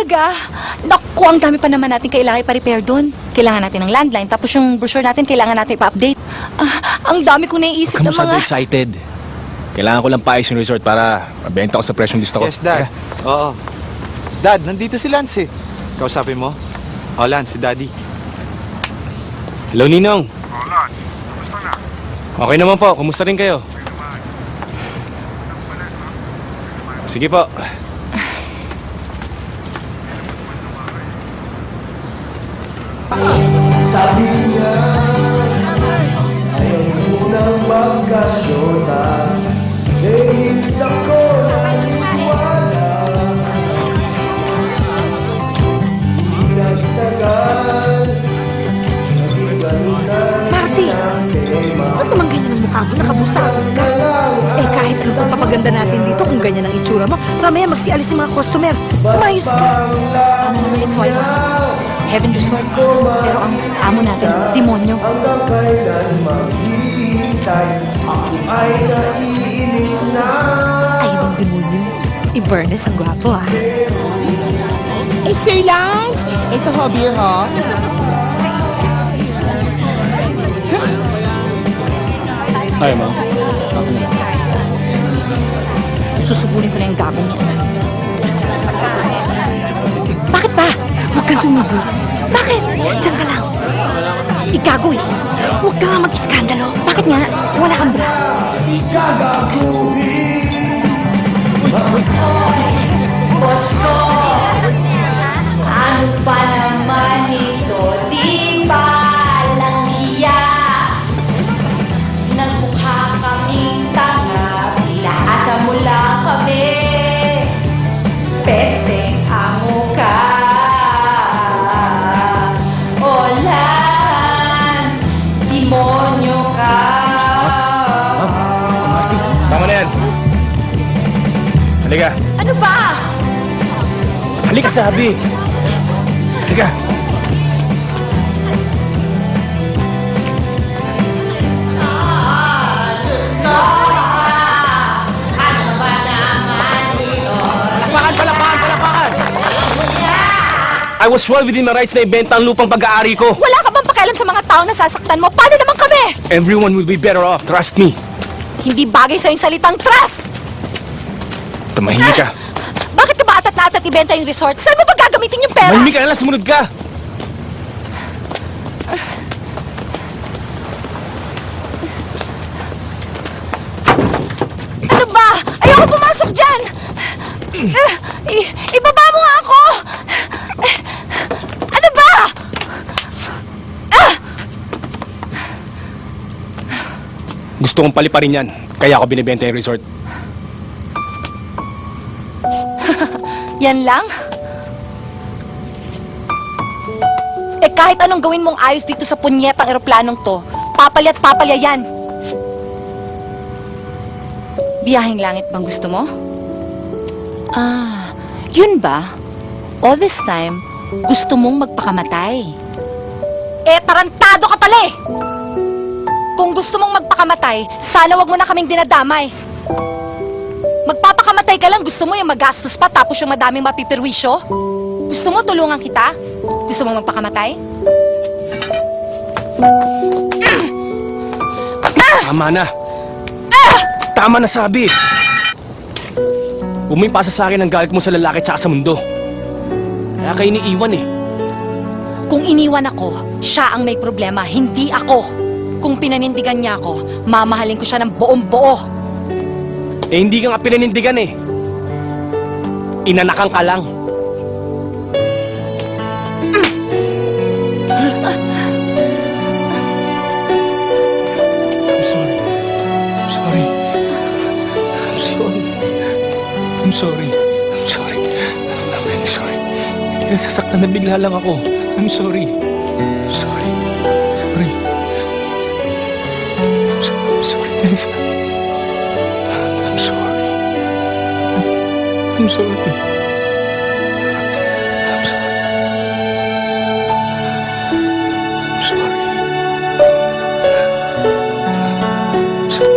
talaga? Naku, ang dami pa naman natin kailangan ipa-repair doon. Kailangan natin ng landline, tapos yung brochure natin kailangan natin ipa-update. Ang dami kong naiisip Huwag na ka masyado mga... excited. Kailangan ko lang paayos yung resort para mabenta ko sa presyong gusto ko. Yes, Dad. Oo. Dad, nandito si Lance eh. Kausapin mo? Oh, Lance, si Daddy. Hello, Ninong. Okay naman po. Kumusta rin kayo? Sige po. Sabi niya, ayaw munang magkasyota dahil sa ko naniwala. Di nagtagal, naging ganun na Marty, ba't naman ganyan ang mukha mo? Nakabusakot ka. Eh kahit ano pang papaganda natin dito, kung ganyan ang itsura mo, mamaya magsialis yung mga customer. Umayos ka. Ano naman it's why Heaven Resort. Pero ang amo natin, demonyo. hanggang kailan maghihintay, ako ay naiinis na. Ay, yung demonyo. I-Bernes, ang gwapo ah. Hey, Sir Lance! Ito ho, beer ho. Ay, ma'am. Susuburin ko na yung gagong niya. Bakit ba? Huwag kang sumubot. Bakit? Diyan ka lang. Igago eh. Huwag ka nga mag-iskandalo. Bakit nga? Wala kang bra. Bosko! Ano ba naman ito? Di ba lang hiya? Nagmukha kaming tanga, pinaasa mo lang kami. Peste ang mukha. O Lance, demonyo ka. Tama na yan. Halika. Ano ba? Halika, sabi. Halika. Palakpakan! I was well within my rights na ibenta ang lupang pag-aari ko. Wala ka bang pakialam sa mga tao na sasaktan mo? Paano naman kami? Everyone will be better off, trust me. Hindi bagay sa yung salitang trust! Tumahimik ka. Bakit ka ba atat na atat ibenta yung resort? Saan mo ba gagamitin yung pera? Mahimik ka na lang, sumunod ka. Ano ba? Ayoko pumasok dyan! Ibaba mo nga ako! Ano ba? Gusto kong paliparin yan, kaya ako binibenta yung resort. Yan lang? Eh kahit anong gawin mong ayos dito sa punyetang eroplanong to, papalya at papalya yan. Biyaheng langit bang gusto mo? Yun ba? All this time, gusto mong magpakamatay. Eh, tarantado ka pala eh! Kung gusto mong magpakamatay, sana wag mo na kaming dinadamay. Magpapakamatay ka lang, gusto mo yung magastos pa tapos yung madaming mapipirwisyo? Gusto mo tulungan kita? Gusto mo magpakamatay? Tama na. Tama na sabi. Huwag mo ipasa sa akin ang galit mo sa lalaki tsaka sa mundo. Kaya kayo iniiwan eh. Kung iniwan ako, siya ang may problema, hindi ako. Kung pinanindigan niya ako, mamahalin ko siya ng buong-buo. Eh hindi ka nga pinanindigan eh. Inanakan ka lang. I'm sorry. I'm sorry. I'm sorry. I'm sorry. I'm sorry. I'm really sorry. Nasasaktan na bigla lang ako. I'm sorry. I'm sorry. Sorry. I'm sorry, Tessa. I'm sorry. I'm sorry. I'm sorry. I'm sorry. I'm sorry.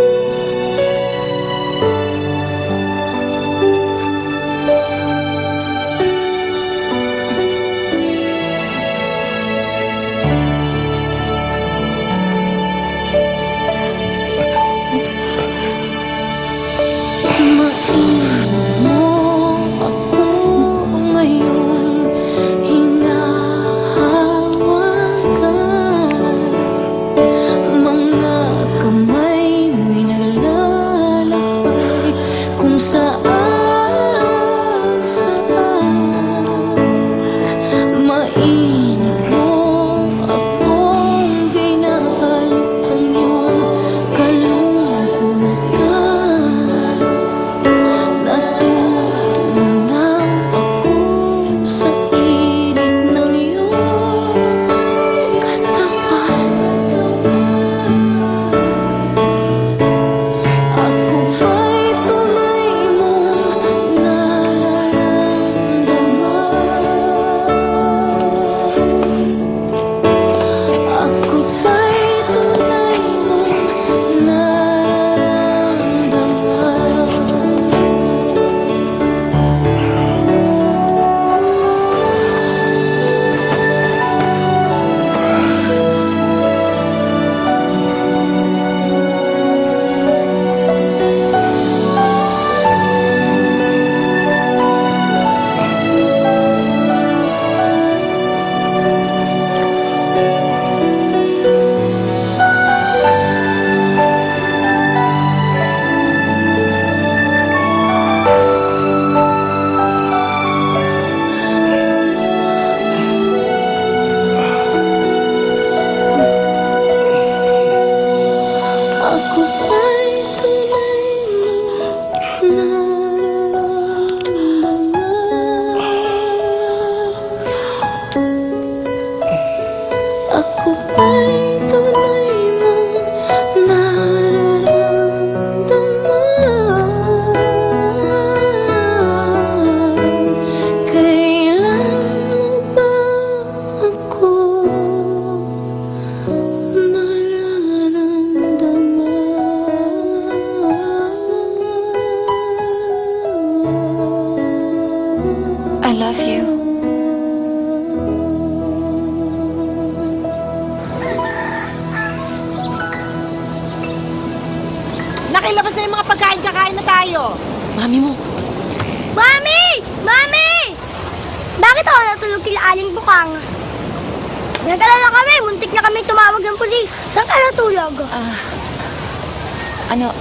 tayo. Mami mo. Mami! Mami! Bakit ako natulog kila Aling Bukang? Nag-alala kami, muntik na kami tumawag ng pulis. Saan ka natulog? Ano,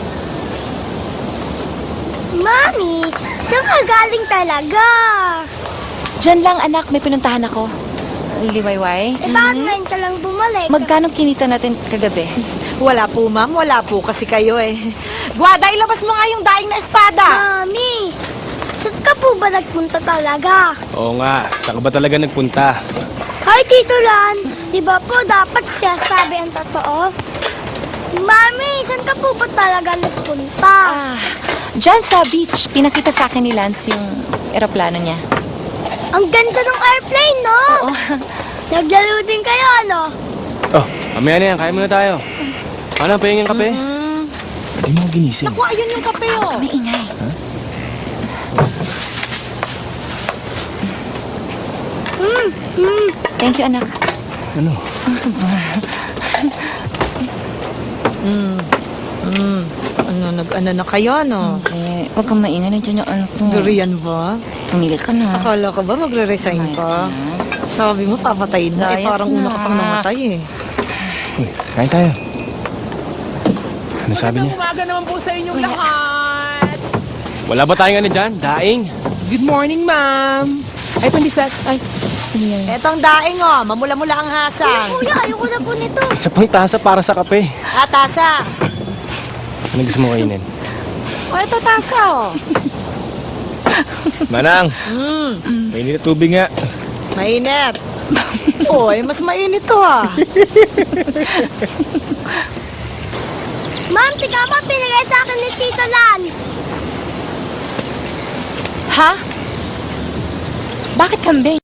Mami, saan ka galing talaga? dyan lang anak, may pinuntahan ako. Liwayway. Bakit ngayon ka lang bumalik? Magkano kinita natin kagabi? Wala po, ma'am. Wala po kasi kayo eh. Guada, ilabas mo nga yung daing na espada. Mami, saan ka po ba nagpunta talaga? Oo nga, saan ka ba talaga nagpunta? Hi, Tito Lance. Di ba po dapat siya sabi ang totoo? Mami, saan ka po ba talaga nagpunta? Dyan sa beach, pinakita sa akin ni Lance yung eroplano niya. Ang ganda ng airplane, no? Oo. Naglaro din kayo, ano? Oh, mamaya na yan, kaya muna tayo. Ano, pahingin kape? Hindi mo ginising. Naku, ayun yung kape, oh. May ingay. Thank you, anak. Ano? Ano na kayo, no? Eh, huwag kang maingay. Nandiyan yung ano ko. Durian ba? Tumigil ka na. Akala ko ba magre-resign Ayos ka? ka na. Sabi mo, papatayin na. Eh, Layas parang una ka na. pang namatay eh. Uy, kain tayo. Ano sabi niya? Umaga naman po sa inyong lahat. Wala ba tayong ano dyan? Daing? Good morning, ma'am. Ay, pandesal. Ay, Etong daing, oh. Mamula-mula ang hasang. Kuya, ayoko na po nito. Isa pang tasa para sa kape. Tasa. Ano gusto mo kainin? O, eto tasa, oh. Manang, mainit na tubig nga. Mainit. Oy, mas mainit to, ah. Ma'am, tika pa, pinigay sa akin ni Tito Lance. Ha? Bakit kambing?